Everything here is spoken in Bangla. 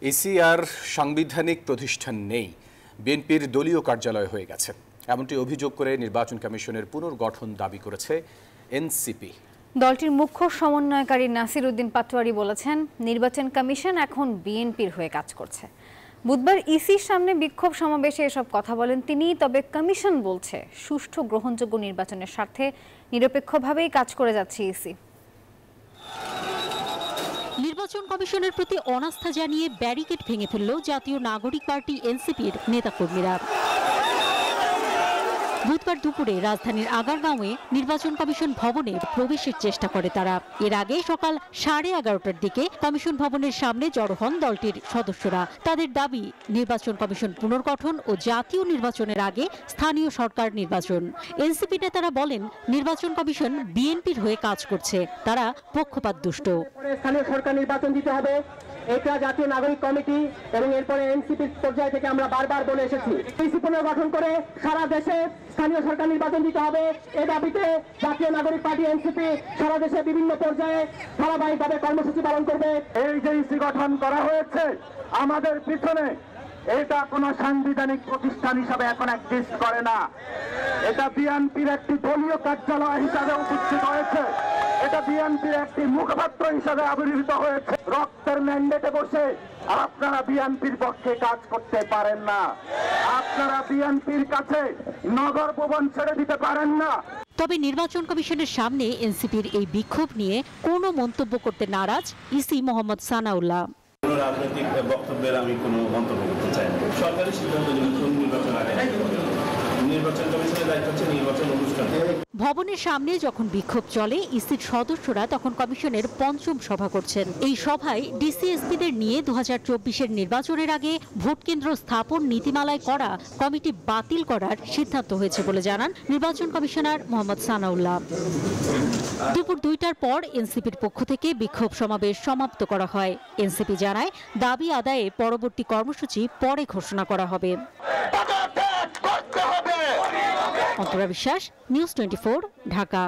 ইসি আর সাংবিধানিক প্রতিষ্ঠান নেই, বিএনপির দলীয় কার্যালয় হয়ে গেছে, এমনটি অভিযোগ করে নির্বাচন কমিশনের পুনর্গঠন দাবি করেছে এনসিপি। দলটির মুখ্য সমন্বয়কারী নাসির উদ্দিন পাটোয়ারি বলেছেন, নির্বাচন কমিশন এখন বিএনপির হয়ে কাজ করছে। বুধবার ইসির সামনে বিক্ষোভ সমাবেশে এসব কথা বলেন তিনি। তবে কমিশন বলছে, সুষ্ঠু গ্রহণযোগ্য নির্বাচনের স্বার্থে নিরপেক্ষভাবেই কাজ করে যাচ্ছে ইসি। নির্বাচন কমিশনের প্রতি অনাস্থা জানিয়ে ব্যারিকেড ভেঙে ফেলল জাতীয় নাগরিক পার্টি এনসিপির নেতাকর্মীরা। বুধবার দুপুরে রাজধানীর আগারগাঁওয়ে নির্বাচন কমিশন ভবনে প্রবেশের চেষ্টা করে তারা। এর আগে সকাল 11:30টার দিকে কমিশন ভবনের সামনে জড়ো হন দলটির সদস্যরা। তাদের দাবি, নির্বাচন কমিশন পুনর্গঠন ও জাতীয় নির্বাচনের আগে স্থানীয় সরকার নির্বাচন। এনসিপি নেতারা বলেন, নির্বাচন কমিশন বিএনপির হয়ে কাজ করছে, তারা পক্ষপাত দুষ্ট। স্থানীয় সরকার নির্বাচন দিতে হবে, এটা জাতীয় নাগরিক কমিটি এবং এরপরে এনসিপির পর্যায় থেকে আমরা বারবার বলে এসেছি। ইসি পুনর্গঠন করে সারা দেশে স্থানীয় সরকার নির্বাচন দিতে হবে। এই দাবিতে জাতীয় নাগরিক পার্টি এনসিপি সারা দেশে বিভিন্ন পর্যায়ে ধারাবাহিকভাবে কর্মসূচি পালন করবে। এই যে ইসি গঠন করা হয়েছে আমাদের পিছনে, এটা কোনো সাংবিধানিক প্রতিষ্ঠান হিসাবে এখন এক্সিস্ট করে না। এটা বিএনপির একটি দলীয় কার্যালয় হিসাবে উপস্থিত হয়েছে। এটা বিএনপির একটি মুখপাত্র হিসাবে আবির্ভূত হয়েছে। রক্তের ম্যান্ডেটে বসে আপনারা বিএনপির পক্ষে কাজ করতে পারেন না। আপনারা বিএনপির কাছে নগর ভবন ছেড়ে দিতে পারেন না। তবে নির্বাচন কমিশনের সামনে এনসিপির এই বিক্ষোভ নিয়ে কোনো মন্তব্য করতে নারাজ ইসি মোহাম্মদ সানাউল্লাহ। রাজনৈতিক বক্তব্যের আমি কোনো মন্তব্য করতে চাই না। সরকারি সিদ্ধান্ত নির্বাচন আগে নির্বাচন কমিশনের দায়িত্ব হচ্ছে নির্বাচন অনুষ্ঠান। ভবনের সামনে যখন বিক্ষোভ চলে, ইসির সদস্যরা তখন কমিশনের পঞ্চম সভা করছেন। এই সভায় ডিসিএসপিদের নিয়ে 2024-এর নির্বাচনের আগে ভোট কেন্দ্র স্থাপন নীতিমালায় করা কমিটি বাতিল করার সিদ্ধান্ত হয়েছে বলে জানান নির্বাচন কমিশনার মোহাম্মদ সানাউল্লাহ। দুপুর 2টার পর এনসিপির পক্ষ থেকে বিক্ষোভ সমাবেশ সমাপ্ত করা হয়। এনসিপি জানায়, দাবি আদায়ে পরবর্তী কর্মসূচি পরে ঘোষণা করা হবে। অন্তরা বিশ্বাস, নিউজ 24, ঢাকা।